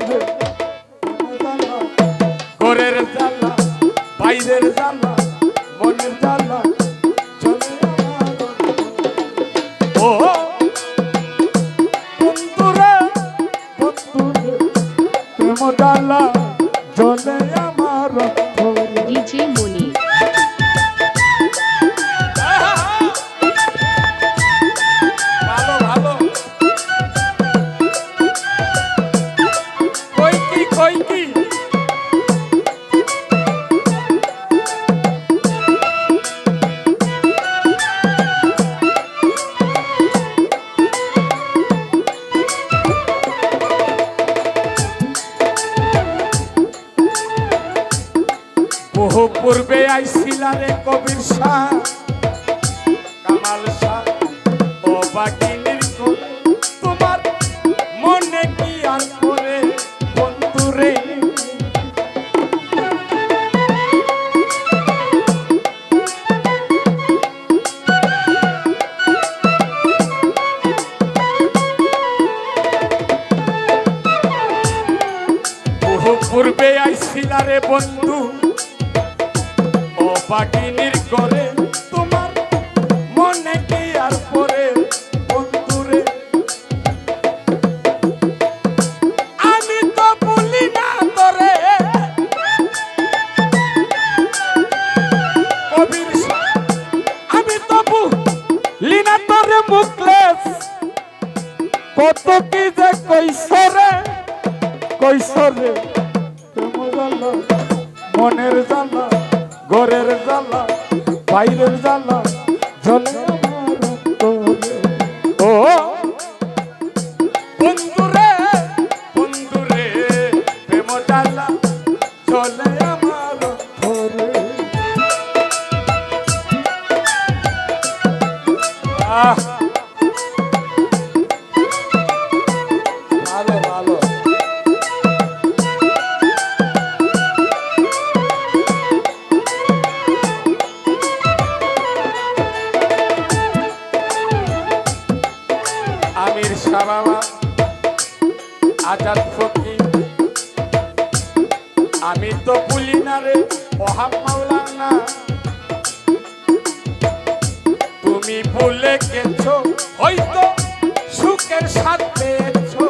রে ঘরের জ্বালা বাইরের জ্বালা মনের জ্বালা চলে আমার ও বন্ধুরে বন্ধুরে প্রেম জ্বালা চলে আমার ডিজে মনি ভালো ভালো কই কি বহু পূর্বে আইছিলা রে কবির শাহ কামাল শাহ ও বাকিনীর কোলে তোমার মনে কি আর করে বন্ধুরে বহু পূর্বে আইছিলা রে বন্ধু ও বাকিনীর করে তোমার মনে কি আর পরে বন্ধুরে আমি তো ভুলি না তোরে কবির শাহ, আমি তো ভুলি না তোরে মুখলেস কত কি যে কইসরে মনের জ্বালা ঘরের জ্বালা বাইরের জ্বালা চলে আমার তোরে ও বন্ধুরে বন্ধুরে প্রেম জ্বালা চলে আমার তোরে ভালো ভালো আমির শাহ বাবা আজাদ ফকির আমি তো ভুলি না রে ওহাব মাওলানা তুমি ভুলে গেছো হয়তো সুখের স্বাদ পেয়েছো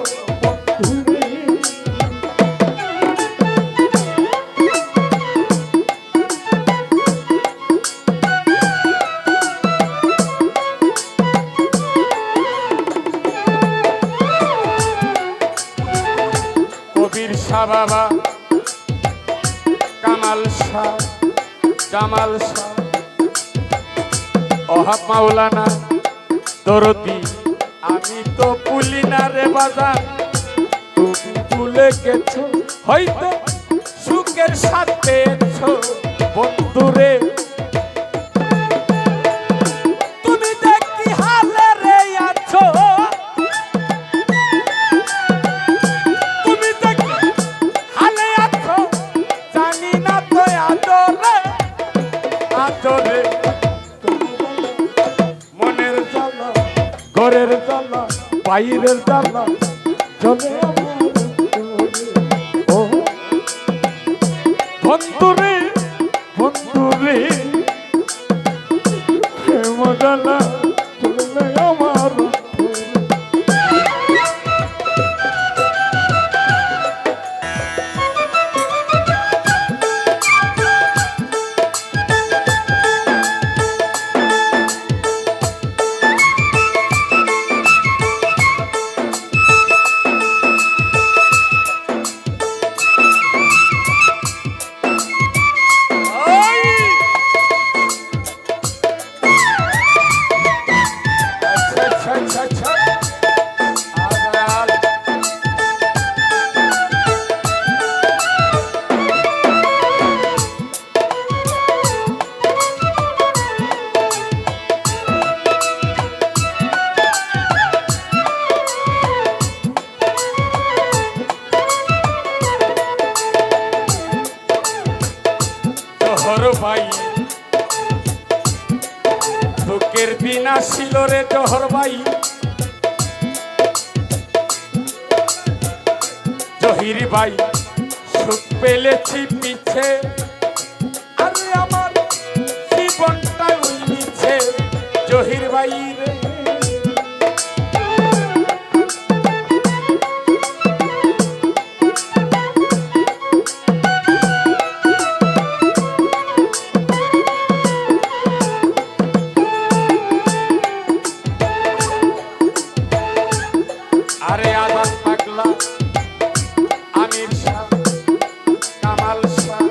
কবির শাহ বাবা কামাল শাহ জামাল শাহ ওহাব মাওলানা দরদি আমি তো ভুলি না রে বাজান তুমি ভুলে গেছো হয়তো সুখের স্বাদ পেয়েছো বন্ধুরে তুমি দেখি হালে রে আছো তুমি দেখি হালে আছো জানি না তো আদরে আদরে মনের জ্বালা ঘরের জ্বালা বাইরের জ্বালা চলে আমার ও বন্ধুরে বন্ধুরে প্রেম জ্বালা চলে আমার ভাই দুঃখের বিনা ছিল রে জহর ভাই জহির ভাই সুখ পেলেছি পিছে, আরে আমার জীবনটা ওই মিছে জহির ভাই রে। আরে আজাদ পাগলা আমির শাহ, কামাল শাহ,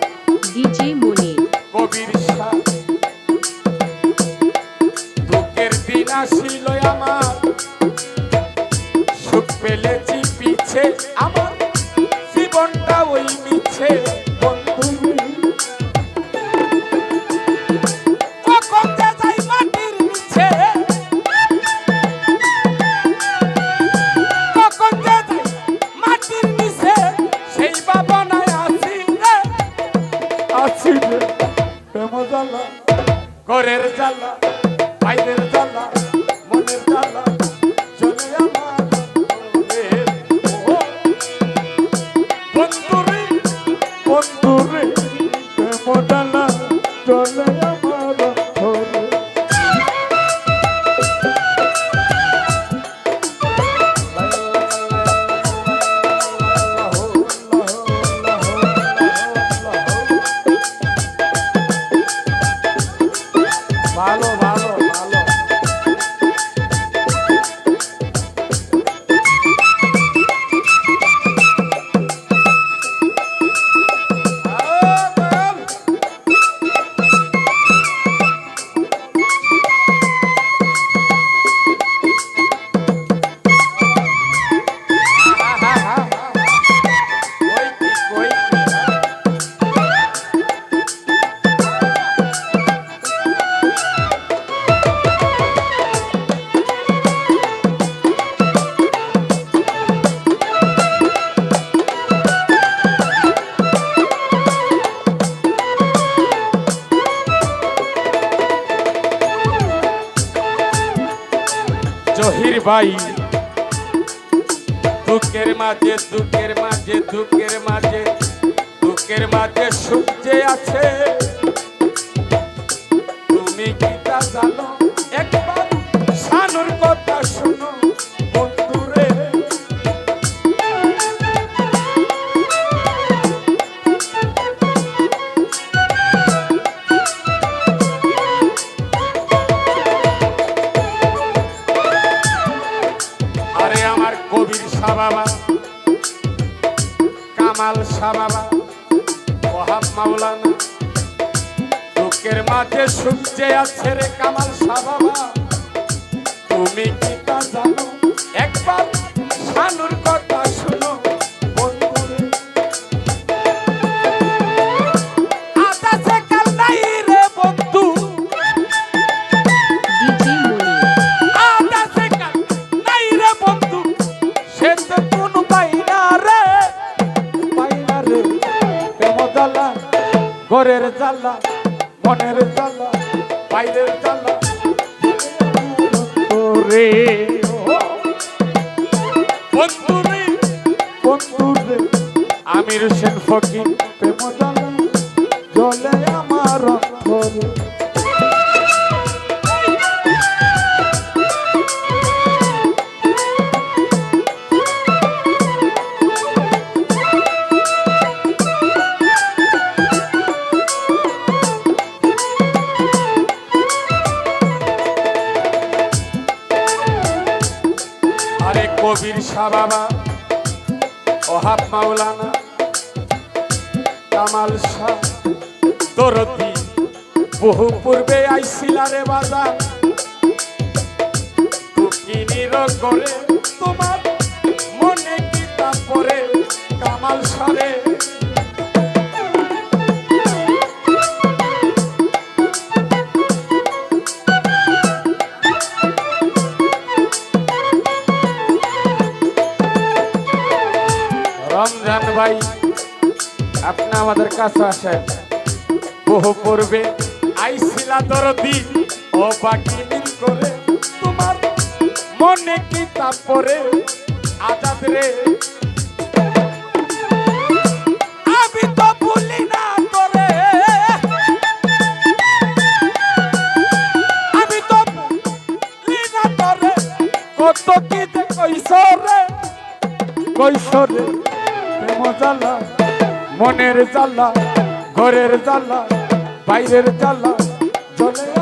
ডিজে মনির, কবির শাহ, দুঃখের দিন আসিল আমার, সুখ পেলেছি পিছে, আমার জীবনটা ওই মিছে বন্ধু। কখন যে যাই মাটির নিচে, কখন যে যাই মাটির নিচে, সেই ভাবনায় আছি রে, আছি রে। প্রেম জ্বালা, ঘরের জ্বালা, বাইরের জ্বালা, মনের জ্বালা, চলে আমার মনের। ও বন্ধুরে, বন্ধুরে, প্রেম জ্বালা, চলে আমার মনের। ভালো ভালো ভালো। জহির ভাই দুঃখের মাঝে, দুঃখের মাঝে, দুঃখের মাঝে, দুঃখের মাঝে সুখ যে আছে, তুমি কি তা জানো? একবার শানুর কথা শুনো বন্ধুরে। আরে আমার কবির শাহ বাবা, কামাল শাহ বাবা, ওহাব মাওলানা, দুঃখের মাঝে সুখ যে আছে রে কামাল শাহ বাবা, তুমি কি তা জানো? একবার শানুর কথা শুনো বন্ধুরে। আদাসে কাল নাই রে বন্ধু, ডিজে মনির, আদাসে কাল নাই রে বন্ধু, সে তো কোনো পাইনা রে, পাইনা রে। প্রেম জ্বালা, ঘরের জ্বালা, মনের জ্বালা, বাইরের জ্বালা রে। বন্ধুরে, বন্ধুরে, আমির হোসেন ফকির, প্রেম জ্বালা জ্বলে আমার অন্তরে। আরে কবির শাহ বাবা, ওহাব মাওলানা, কামাল শাহ, দরদি বহু পূর্বে আইছিলা রে বাজার, দুঃখিনীর করে তোমার মনে কি তা পরে কামাল শাহ রে। রমজান ভাই, আপনি আমাদের কাছে আসেন। বহু পূর্বে আইছিলা দরদি, ও বাকি দিন করে তোমার মনে কি তারপরে আজাদ রে। কৈশোরে প্রেম জ্বালা মনের জ্বালা ঘরের জ্বালা বাইরের জ্বালা চলে